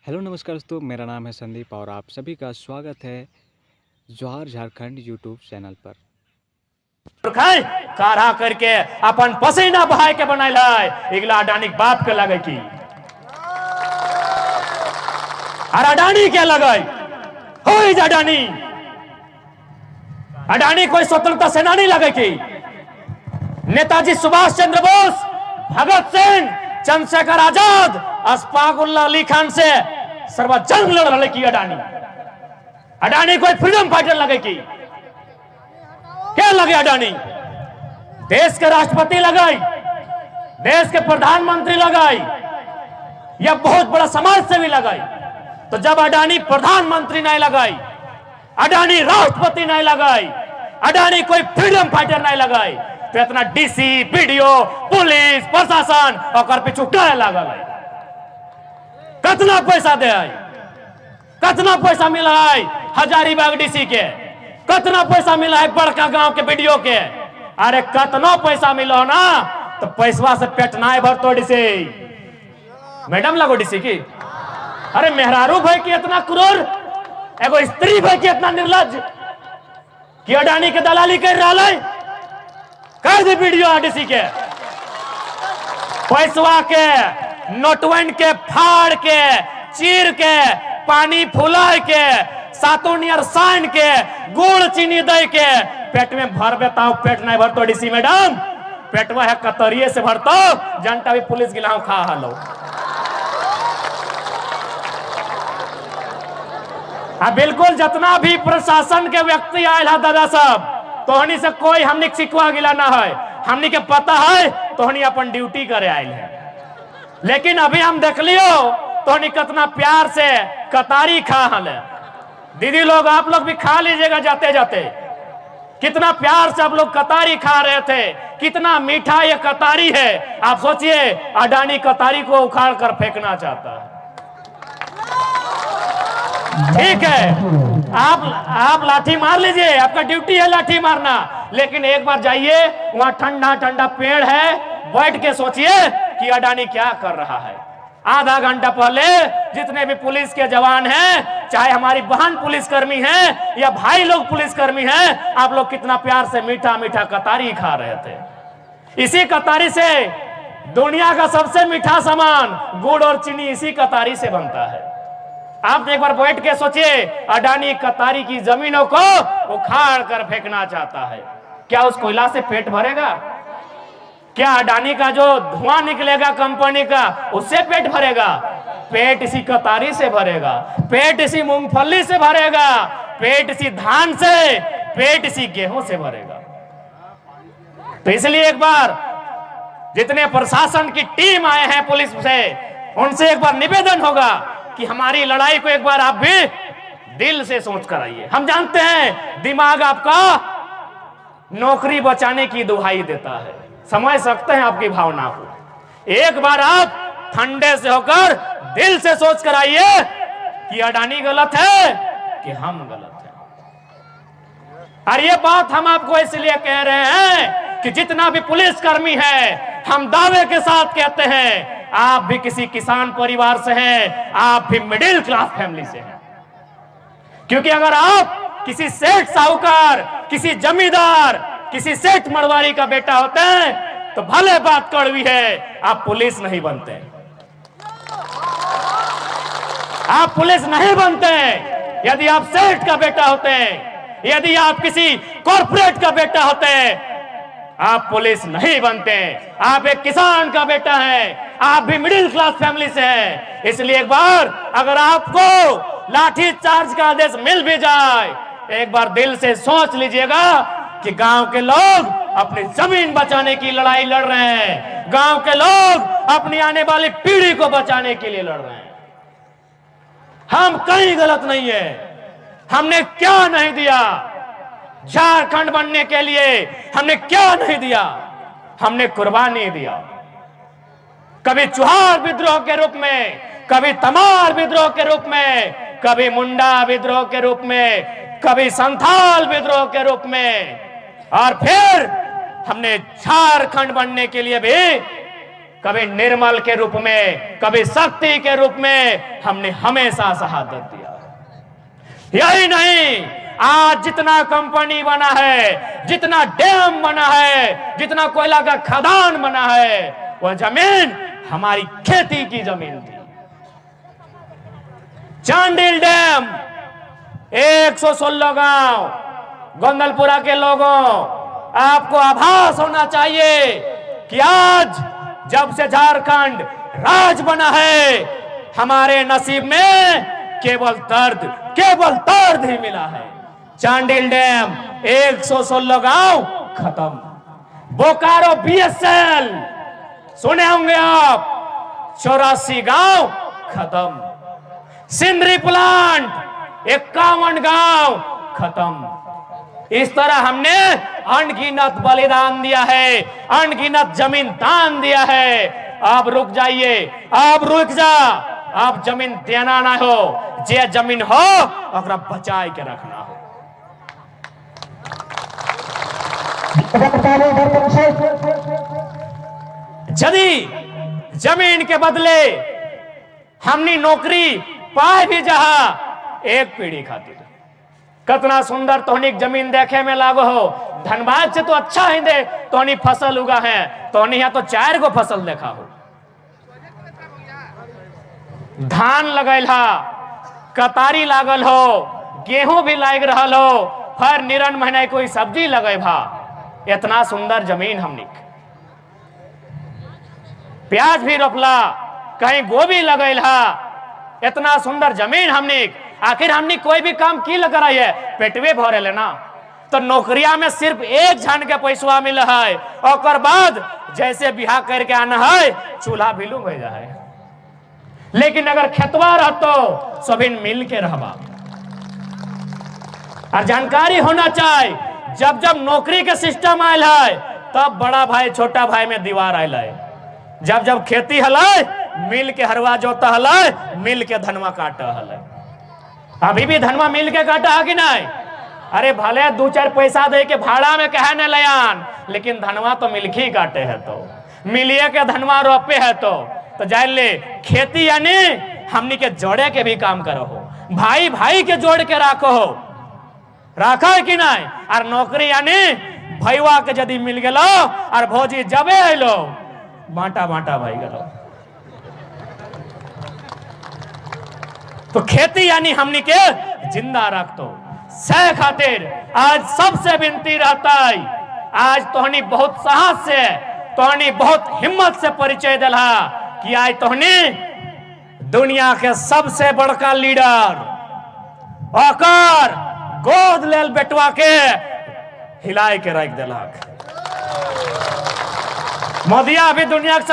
Hello नमस्कार दोस्तों, मेरा नाम है संदीप और आप सभी का स्वागत है जवाहर झारखंड यूट्यूब चैनल पर। खाए काढ़ा करके अपन पसीना बहाय के बनाइल है इगला अडानी के बाप के लगे की और अडानी के लगे हो अडानी अडानी कोई स्वतंत्रता सेनानी लगे की नेताजी सुभाष चंद्र बोस, भगत सिंह, चंद्रशेखर आजाद, अशफाकुल्लाह अली खान से सर्व जंग लड़ रहे की अडानी अडानी कोई फ्रीडम फाइटर लगे की क्या लगे अडानी देश के राष्ट्रपति लगाई, देश के प्रधानमंत्री लगाई या बहुत बड़ा समाज सेवी लगाई। तो जब अडानी प्रधानमंत्री नहीं लगाई, अडानी राष्ट्रपति नहीं लगाई, अडानी कोई फ्रीडम फाइटर नहीं लगाई, तो इतना डीसी, बीडीओ, पुलिस, प्रशासन और पीछू क्या लागल है? कितना पैसा दे आई, कितना पैसा मिला है हजारीबाग डीसी के, कितना पैसा मिला है बड़का गांव के वीडियो के? अरे कितना पैसा मिलो ना तो पैसवा से पेट ना भर तो डीसी मैडम लगो डीसी की। अरे मेहरारू भाई की इतना क्रूर, एगो स्त्री भाई की इतना निर्लज कि अडानी के दलाली कर रहा है। कर दी वीडियो डीसी के पैसवा के नोटवन के फाड़ के चीर के पानी फुला के सातों नियर साइन के गुड़ चीनी दे के पेट में भर बेता पेट नहीं भरतो डीसी मैडम, पेटवा है कतरिये से भरतो जनता भी पुलिस गिलाओ खा हलो। बिल्कुल जितना भी प्रशासन के व्यक्ति आयल है दादा साहब, तोहनी से कोई हमने शिकवा गिला ना है, हमने के पता है तोहनी अपन ड्यूटी करे आयल है। लेकिन अभी हम देख लियो तोहनी कितना प्यार से कतारी खा हल। दीदी लोग आप लोग भी खा लीजिएगा जाते जाते, कितना प्यार से आप लोग कतारी खा रहे थे, कितना मीठा ये कतारी है। आप सोचिए अडानी कतारी को उखाड़ कर फेंकना चाहता है। ठीक है, आप लाठी मार लीजिए, आपका ड्यूटी है लाठी मारना, लेकिन एक बार जाइए वहां ठंडा ठंडा पेड़ है, बैठ के सोचिए कि अडानी क्या कर रहा है। आधा घंटा पहले जितने भी पुलिस के जवान हैं, चाहे हमारी बहन पुलिसकर्मी हैं या भाई लोग पुलिसकर्मी हैं, आप लोग कितना प्यार से मीठा मीठा कतारी खा रहे थे। इसी कतारी से दुनिया का सबसे मीठा सामान गुड़ और चीनी इसी कतारी से बनता है। आप एक बार बैठ के सोचिए, अडानी कतारी की जमीनों को उखाड़ कर फेंकना चाहता है। क्या उस कोयला से पेट भरेगा? क्या अडानी का जो धुआं निकलेगा कंपनी का उससे पेट भरेगा? पेट इसी कतारी से भरेगा, पेट इसी मूंगफली से भरेगा, पेट इसी धान से, पेट इसी गेहूं से भरेगा। तो इसलिए एक बार जितने प्रशासन की टीम आए हैं पुलिस से, उनसे एक बार निवेदन होगा कि हमारी लड़ाई को एक बार आप भी दिल से सोच कर आइए। हम जानते हैं दिमाग आपका नौकरी बचाने की दुहाई देता है, समझ सकते हैं आपकी भावना को। एक बार आप ठंडे से होकर दिल से सोच कर आइए कि अडानी गलत है कि हम गलत हैं। और ये बात हम आपको इसलिए कह रहे हैं कि जितना भी पुलिसकर्मी है, हम दावे के साथ कहते हैं आप भी किसी किसान परिवार से हैं, आप भी मिडिल क्लास फैमिली से हैं। क्योंकि अगर आप किसी सेठ साहूकार, किसी जमींदार, किसी सेठ मरवारी का बेटा होते हैं तो भले बात कड़वी है, आप पुलिस नहीं बनते, आप पुलिस नहीं बनते। यदि आप सेठ का बेटा होते हैं, यदि आप किसी कॉर्पोरेट का बेटा होते हैं, आप पुलिस नहीं बनते। आप एक किसान का बेटा है, आप भी मिडिल क्लास फैमिली से हैं। इसलिए एक बार अगर आपको लाठी चार्ज का आदेश मिल भी जाए, एक बार दिल से सोच लीजिएगा कि गांव के लोग अपनी जमीन बचाने की लड़ाई लड़ रहे हैं, गांव के लोग अपनी आने वाली पीढ़ी को बचाने के लिए लड़ रहे हैं। हम कहीं गलत नहीं है। हमने क्या नहीं दिया झारखंड बनने के लिए? हमने क्या नहीं दिया? हमने कुर्बानी दिया। कभी चुहार विद्रोह के रूप में, कभी तमार विद्रोह के रूप में, कभी मुंडा विद्रोह के रूप में, कभी संथाल विद्रोह के रूप में, और फिर हमने झारखंड बनने के लिए भी कभी निर्मल के रूप में, कभी शक्ति के रूप में हमने हमेशा शहादत दिया। यही नहीं, आज जितना कंपनी बना है, जितना डैम बना है, जितना कोयला का खदान बना है, वह जमीन हमारी खेती की जमीन थी। चांडिल डैम 116 गांव, गोंदलपुरा के लोगों, आपको आभास होना चाहिए कि आज जब से झारखंड राज बना है, हमारे नसीब में केवल दर्द ही मिला है। चांडिल डैम 116 गांव खत्म। बोकारो बीएसएल सुने होंगे आप, 84 गांव खत्म। सिंदरी प्लांट 51 गांव खत्म। इस तरह हमने अनगिनत बलिदान दिया है, अनगिनत जमीन दान दिया है। आप रुक जाइए, आप रुक जा, आप जमीन देना ना हो, जे जमीन हो ओकरा बचाए के रखना हो। यदि जमीन के बदले हमने नौकरी पाए भी जहां एक पीढ़ी खातिर, कितना सुंदर तोहनी जमीन देखे में लागो हो। धनबाद से तो अच्छा ही दे, तोहनी फसल उगा है, तोहनी यहाँ तो 4 गो फसल देखा हो। धान लगल हा, कतारी लागल हो, गेहूं भी लाग रहा हो, हर निरन महीने कोई सब्जी लगे भा। इतना सुंदर जमीन हमनी, प्याज भी रोपला, कहीं गोभी लगल हा, इतना सुंदर जमीन हमनी। आखिर हमनी कोई भी काम की लग रही है, पेटवे भरे लेना। तो नौकरिया में सिर्फ एक झन के पैसा मिल है, और बाद जैसे बिहार करके आना है चूल्हा भिलू भेजा है। लेकिन अगर खेतवा रहतो सभी मिल के रहबा। और जानकारी होना चाहिए, जब जब नौकरी के सिस्टम आयल है, तब बड़ा भाई छोटा भाई में दीवार आयल है। जब जब खेती हल, मिल के हरवा जोता हल, मिल के धनवा काटा हल। अभी भी धनवा मिल के काटा है कि नहीं? अरे भले 2-4 पैसा दे के भाड़ा में कहे न लयान, लेकिन धनवा तो मिल ही काटे है। तो मिलिए के धनवा रोपे है। तो जान ले, खेती यानी हमनी के जोड़े के भी काम करो हो, भाई भाई के जोड़ के राखो हो, राखा है कि नहीं? और नौकरी यानी भैया के यदि मिल गलो और भौजी जबे अलो, बांटा बांटा भाई गलो। तो खेती यानी हमनी के जिंदा रख दो। सह खातिर आज सबसे विनती रहता है, आज तोहनी बहुत साहस से, तोहनी बहुत हिम्मत से परिचय दिला कि आज तोहनी दुनिया के सबसे बड़का लीडर ओकर गोद लेल बेटवा के हिलाए के रख दिलक। मोदिया अभी दुनिया के